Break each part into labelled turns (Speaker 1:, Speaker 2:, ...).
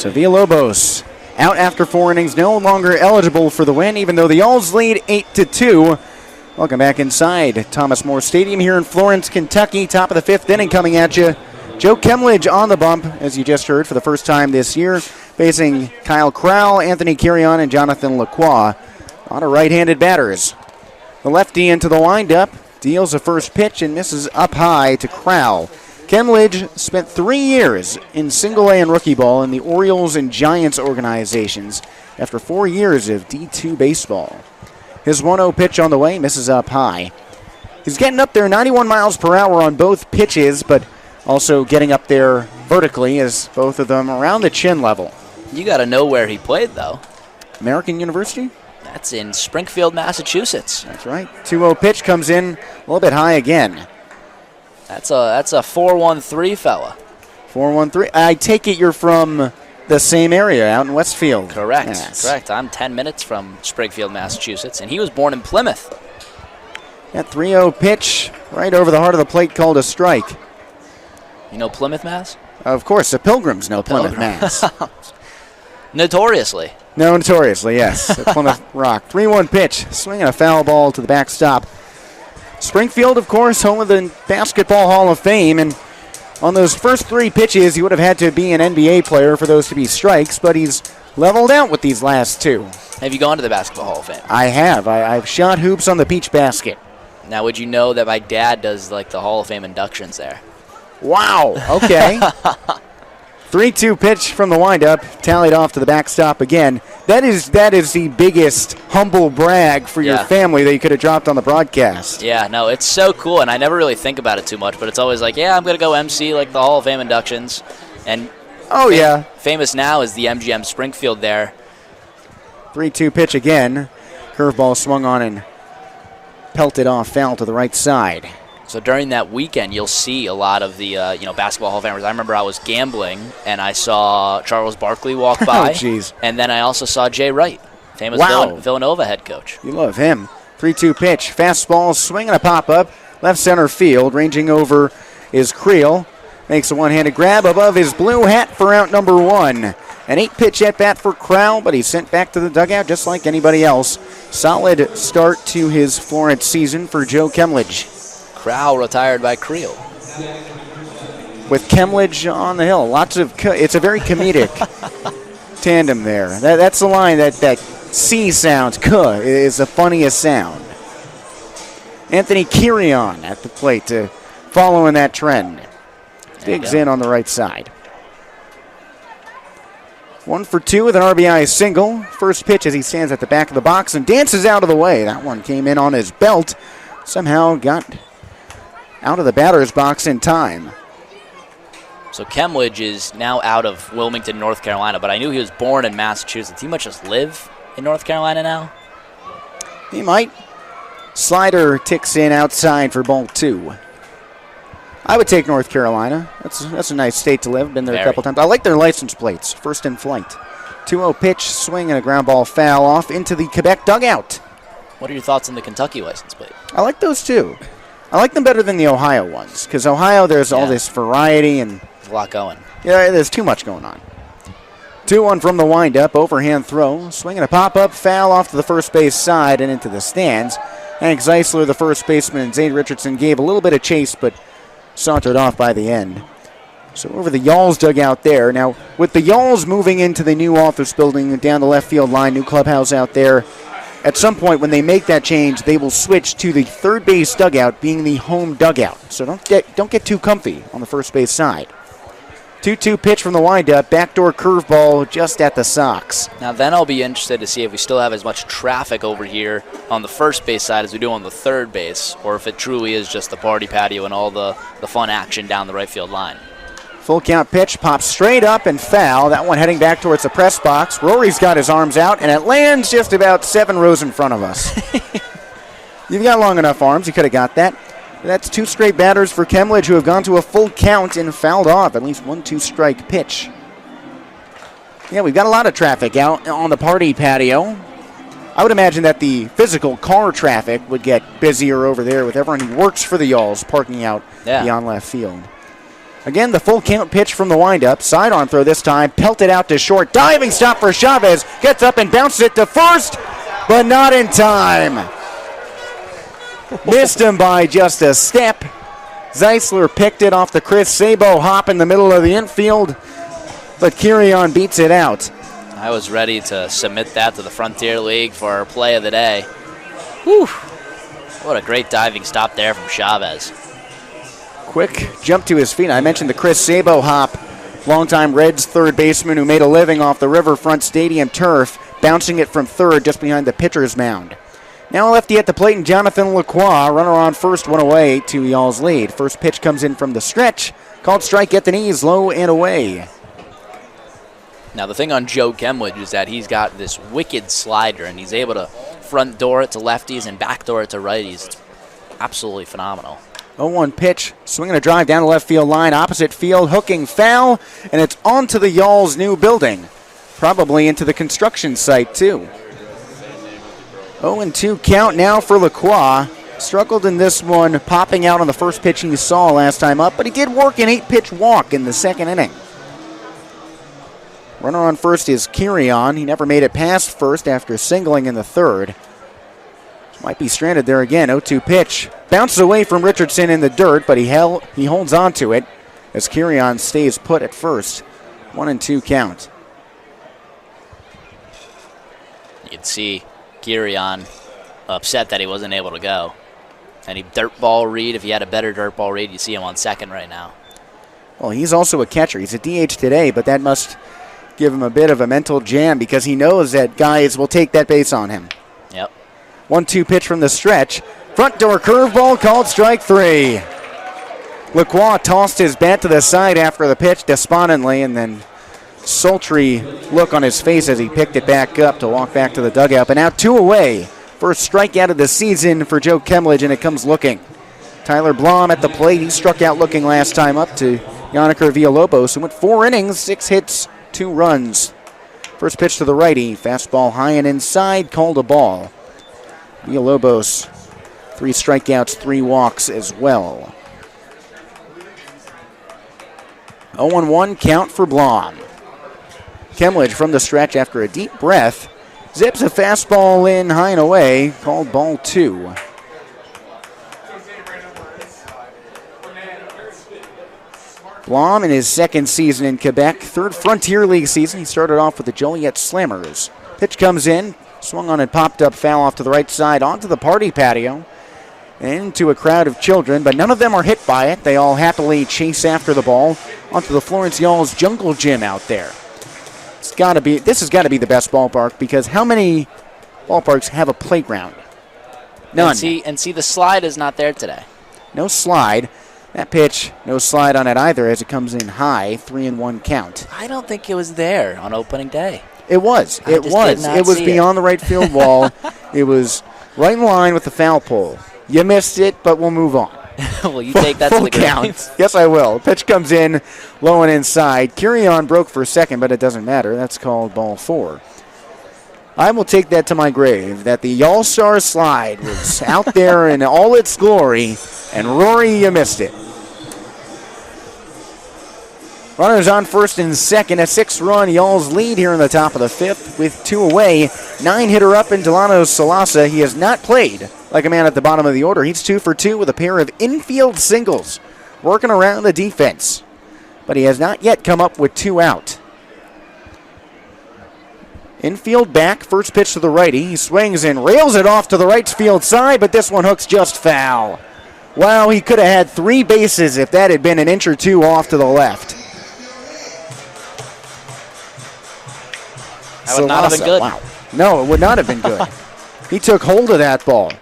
Speaker 1: So Villalobos out after 4 innings, no longer eligible for the win, even though the Y'alls lead 8-2. Welcome back inside Thomas More Stadium here in Florence, Kentucky. Top of the 5th inning coming at you. Joe Kemledge on the bump, as you just heard, for the first time this year, facing Kyle Crowell, Anthony Carrion, and Jonathan Lacroix. A lot of right-handed batters. The lefty into the windup, deals the first pitch and misses up high to Crowell. Kemledge spent 3 years in single-A and rookie ball in the Orioles and Giants organizations after 4 years of D2 baseball. His 1-0 pitch on the way, misses up high. He's getting up there 91 miles per hour on both pitches, but also getting up there vertically as both of them around the chin level.
Speaker 2: You got to know where he played, though.
Speaker 1: American University?
Speaker 2: That's in Springfield, Massachusetts.
Speaker 1: That's right. 2-0 pitch comes in a little bit high again.
Speaker 2: That's a 4-1-3 fella.
Speaker 1: 4-1-3. I take it you're from the same area out in Westfield.
Speaker 2: Correct.
Speaker 1: Yes.
Speaker 2: Correct. I'm 10 minutes from Springfield, Massachusetts, and he was born in Plymouth.
Speaker 1: That 3-0 pitch right over the heart of the plate called a strike.
Speaker 2: You know Plymouth, Mass?
Speaker 1: Of course, the Pilgrims know Plymouth, Mass.
Speaker 2: Notoriously.
Speaker 1: No, notoriously, yes. Plymouth Rock. 3-1 pitch, swinging a foul ball to the backstop. Springfield, of course, home of the Basketball Hall of Fame, and on those first 3 pitches, he would have had to be an NBA player for those to be strikes, but he's leveled out with these last 2.
Speaker 2: Have you gone to the Basketball Hall of Fame?
Speaker 1: I have. I've shot hoops on the peach basket.
Speaker 2: Now, would you know that my dad does like the Hall of Fame inductions there?
Speaker 1: Wow, okay. 3-2 pitch from the windup, tallied off to the backstop again. That is the biggest humble brag for your family that you could have dropped on the broadcast.
Speaker 2: Yeah, no, it's so cool, and I never really think about it too much, but it's always like, yeah, I'm going to go MC like the Hall of Fame inductions. And famous now is the MGM Springfield there.
Speaker 1: 3-2 pitch again. Curveball swung on and pelted off foul to the right side.
Speaker 2: So during that weekend, you'll see a lot of the Basketball Hall of Famers. I remember I was gambling, and I saw Charles Barkley walk by.
Speaker 1: Oh, jeez.
Speaker 2: And then I also saw Jay Wright, famous Villanova head coach.
Speaker 1: You love him. 3-2 pitch. Fastball, swinging a pop-up. Left center field. Ranging over is Creel. Makes a one-handed grab above his blue hat for out number 1. An 8-pitch at-bat for Crowell, but he's sent back to the dugout just like anybody else. Solid start to his Florence season for Joe Kemledge.
Speaker 2: Crowell retired by Creel.
Speaker 1: With Kemledge on the hill. It's a very comedic tandem there. That's the line that C sounds, is the funniest sound. Anthony Carrion at the plate to follow in that trend. Digs in on the right side. 1 for 2 with an RBI single. First pitch as he stands at the back of the box and dances out of the way. That one came in on his belt. Somehow got out of the batter's box in time.
Speaker 2: So Kemledge is now out of Wilmington, North Carolina, but I knew he was born in Massachusetts. He must just live in North Carolina now?
Speaker 1: He might. Slider ticks in outside for ball 2. I would take North Carolina. That's a nice state to live. Been there a couple times. I like their license plates. First in flight. 2-0 pitch, swing and a ground ball foul off into the Quebec dugout.
Speaker 2: What are your thoughts on the Kentucky license plate?
Speaker 1: I like those too. I like them better than the Ohio ones because Ohio, there's all this variety and
Speaker 2: there's a lot going. Yeah,
Speaker 1: there's too much going on. 2-1 from the windup, overhand throw, swinging a pop-up, foul off to the first base side and into the stands. Hank Zeisler, the first baseman, and Zane Richardson gave a little bit of chase, but sauntered off by the end. So over the Y'alls dugout there. Now, with the Y'alls moving into the new office building down the left field line, new clubhouse out there, at some point when they make that change, they will switch to the third base dugout being the home dugout. So don't get too comfy on the first base side. 2-2 pitch from the windup, backdoor curveball just at the socks.
Speaker 2: Now then I'll be interested to see if we still have as much traffic over here on the first base side as we do on the third base, or if it truly is just the party patio and all the fun action down the right field line.
Speaker 1: Full count pitch, pops straight up and foul. That one heading back towards the press box. Rory's got his arms out, and it lands just about 7 rows in front of us. You've got long enough arms. You could have got that. That's 2 straight batters for Kemledge who have gone to a full count and fouled off at least 1-2 strike pitch. Yeah, we've got a lot of traffic out on the party patio. I would imagine that the physical car traffic would get busier over there with everyone who works for the Y'alls parking out beyond left field. Again, the full count pitch from the windup. Sidearm throw this time. Pelted out to short. Diving stop for Chavez. Gets up and bounces it to first, but not in time. Missed him by just a step. Zeisler picked it off the Chris Sabo hop in the middle of the infield, but Kirion beats it out.
Speaker 2: I was ready to submit that to the Frontier League for our play of the day. Whew. What a great diving stop there from Chavez.
Speaker 1: Quick jump to his feet. I mentioned the Chris Sabo hop, longtime Reds third baseman who made a living off the Riverfront Stadium turf, bouncing it from third just behind the pitcher's mound. Now a lefty at the plate, and Jonathan Lacroix, runner on first, one away, 2 Y'alls lead. First pitch comes in from the stretch, called strike at the knees, low and away.
Speaker 2: Now the thing on Joe Kemledge is that he's got this wicked slider, and he's able to front door it to lefties and back door it to righties. It's absolutely phenomenal.
Speaker 1: 0-1 pitch, swinging a drive down the left field line, opposite field, hooking foul, and it's onto the Y'alls' new building. Probably into the construction site, too. 0-2 count now for Lacroix. Struggled in this one, popping out on the first pitch he saw last time up, but he did work an 8-pitch walk in the second inning. Runner on first is Kirion. He never made it past first after singling in the third. Might be stranded there again. 0-2 pitch. Bounces away from Richardson in the dirt, but he holds on to it as Kirion stays put at first. 1-2 count.
Speaker 2: You can see Kirion upset that he wasn't able to go. Any dirt ball read, if he had a better dirt ball read, you see him on second right now.
Speaker 1: Well, he's also a catcher. He's a DH today, but that must give him a bit of a mental jam because he knows that guys will take that base on him.
Speaker 2: Yep.
Speaker 1: 1-2 pitch from the stretch. Front door curveball called strike 3. Lacroix tossed his bat to the side after the pitch despondently, and then sultry look on his face as he picked it back up to walk back to the dugout. But now 2 away. First strikeout of the season for Joe Kemledge, and it comes looking. Tyler Blom at the plate. He struck out looking last time up to Yanniker Villalobos, who went 4 innings, 6 hits, 2 runs. First pitch to the righty. Fastball high and inside, called a ball. Villalobos, 3 strikeouts, 3 walks as well. 0-1 count for Blom. Kemledge from the stretch after a deep breath zips a fastball in high and away, called ball 2. Blom in his second season in Quebec, third Frontier League season. He started off with the Joliet Slammers. Pitch comes in, swung on and popped up, foul off to the right side onto the party patio into a crowd of children, but none of them are hit by it. They all happily chase after the ball onto the Florence Y'alls jungle gym out there. This has got to be the best ballpark, because how many ballparks have a playground? None.
Speaker 2: And see the slide is not there today.
Speaker 1: No slide. That pitch, no slide on it either as it comes in high, 3-1 count.
Speaker 2: I don't think it was there on opening day.
Speaker 1: It was. It was beyond the right field wall. It was right in line with the foul pole. You missed it, but we'll move on.
Speaker 2: Will you take that to the
Speaker 1: count? Yes, I will. Pitch comes in, low and inside. Kirion broke for second, but it doesn't matter. That's called ball 4. I will take that to my grave, that the All-Star slide was out there in all its glory, and Rory, you missed it. Runners on first and second. A 6-run Y'alls lead here in the top of the 5th with 2 away. 9-hitter up in Delano Salasa. He has not played like a man at the bottom of the order. He's 2 for 2 with a pair of infield singles, working around the defense. But he has not yet come up with 2 out. Infield back, first pitch to the righty. He swings and rails it off to the right field side, but this one hooks just foul. Wow, he could have had 3 bases if that had been an inch or 2 off to the left.
Speaker 2: That would not have been good.
Speaker 1: Wow. No, it would not have been good. He took hold of that ball.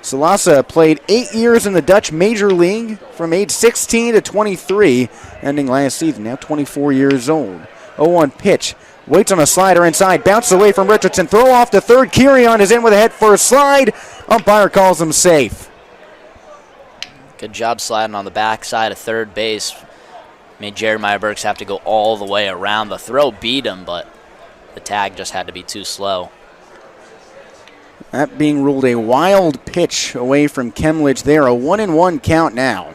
Speaker 1: Salasa played 8 years in the Dutch Major League from age 16 to 23, ending last season, now 24 years old. 0-1 pitch. Waits on a slider inside, bounces away from Richardson, throw off to third. Kirion is in with a head first slide. Umpire calls him safe.
Speaker 2: Good job sliding on the backside of third base. Made Jeremiah Burks have to go all the way around. The throw beat him, but the tag just had to be too slow.
Speaker 1: That being ruled a wild pitch away from Kemledge there. A 1-1 count now.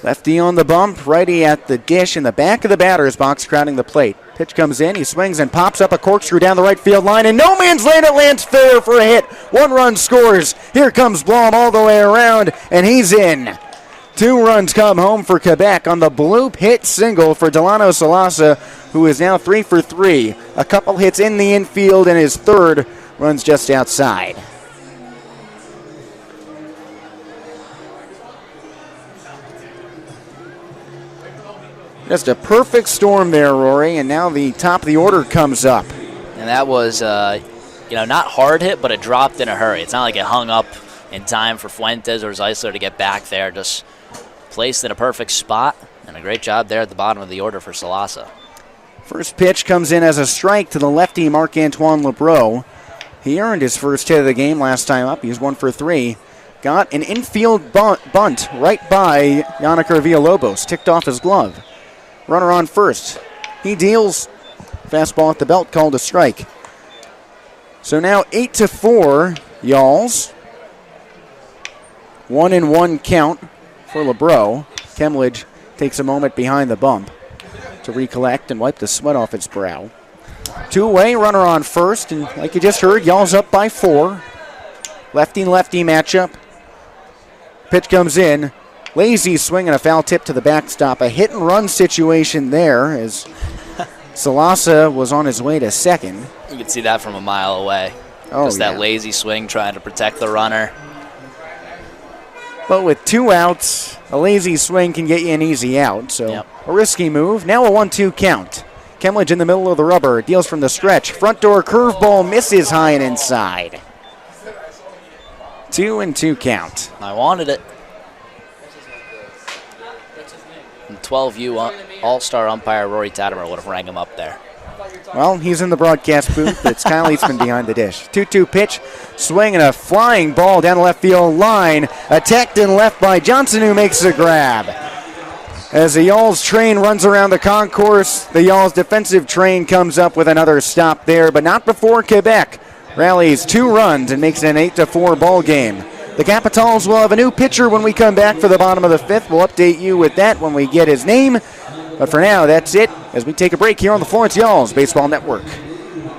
Speaker 1: Lefty on the bump, righty at the dish in the back of the batter's box, crowding the plate. Pitch comes in, he swings and pops up a corkscrew down the right field line, and no man's land, it lands fair for a hit. 1 run scores. Here comes Blom all the way around, and he's in. 2 runs come home for Quebec on the bloop hit single for Delano Salasa, who is now 3 for 3. A couple hits in the infield, and his third runs just outside. Just a perfect storm there, Rory, and now the top of the order comes up.
Speaker 2: And that was, not hard hit, but it dropped in a hurry. It's not like it hung up in time for Fuentes or Zeisler to get back there. Just placed in a perfect spot, and a great job there at the bottom of the order for Salasa.
Speaker 1: First pitch comes in as a strike to the lefty Marc-Antoine Lebreau. He earned his first hit of the game last time up. He's 1 for 3. Got an infield bunt right by Yannicker Villalobos. Ticked off his glove. Runner on first. He deals. Fastball at the belt, called a strike. So now 8-4, Y'alls. 1-1 count for Lebreau. Kemledge takes a moment behind the bump to recollect and wipe the sweat off his brow. 2-away, runner on first, and like you just heard, Y'alls up by 4. Lefty-lefty matchup. Pitch comes in. Lazy swing and a foul tip to the backstop. A hit-and-run situation there as Salasa was on his way to second.
Speaker 2: You could see that from a mile away.
Speaker 1: Oh,
Speaker 2: just that lazy swing trying to protect the runner.
Speaker 1: But with 2 outs, a lazy swing can get you an easy out. So a risky move. Now a 1-2 count. Kemledge in the middle of the rubber. Deals from the stretch. Front door curveball misses high and inside. 2-2 count.
Speaker 2: I wanted it. 12U All-Star umpire Rory Tatimer would have rang him up there.
Speaker 1: Well, he's in the broadcast booth. It's Kyle Eastman behind the dish. 2-2 pitch. Swing and a flying ball down the left field line. Attacked and left by Johnson, who makes a grab. As the Y'alls train runs around the concourse, the Y'alls defensive train comes up with another stop there, but not before Quebec rallies 2 runs and makes it an 8-4 ball game. The Capitals will have a new pitcher when we come back for the bottom of the 5th. We'll update you with that when we get his name. But for now, that's it as we take a break here on the Florence Y'alls Baseball Network.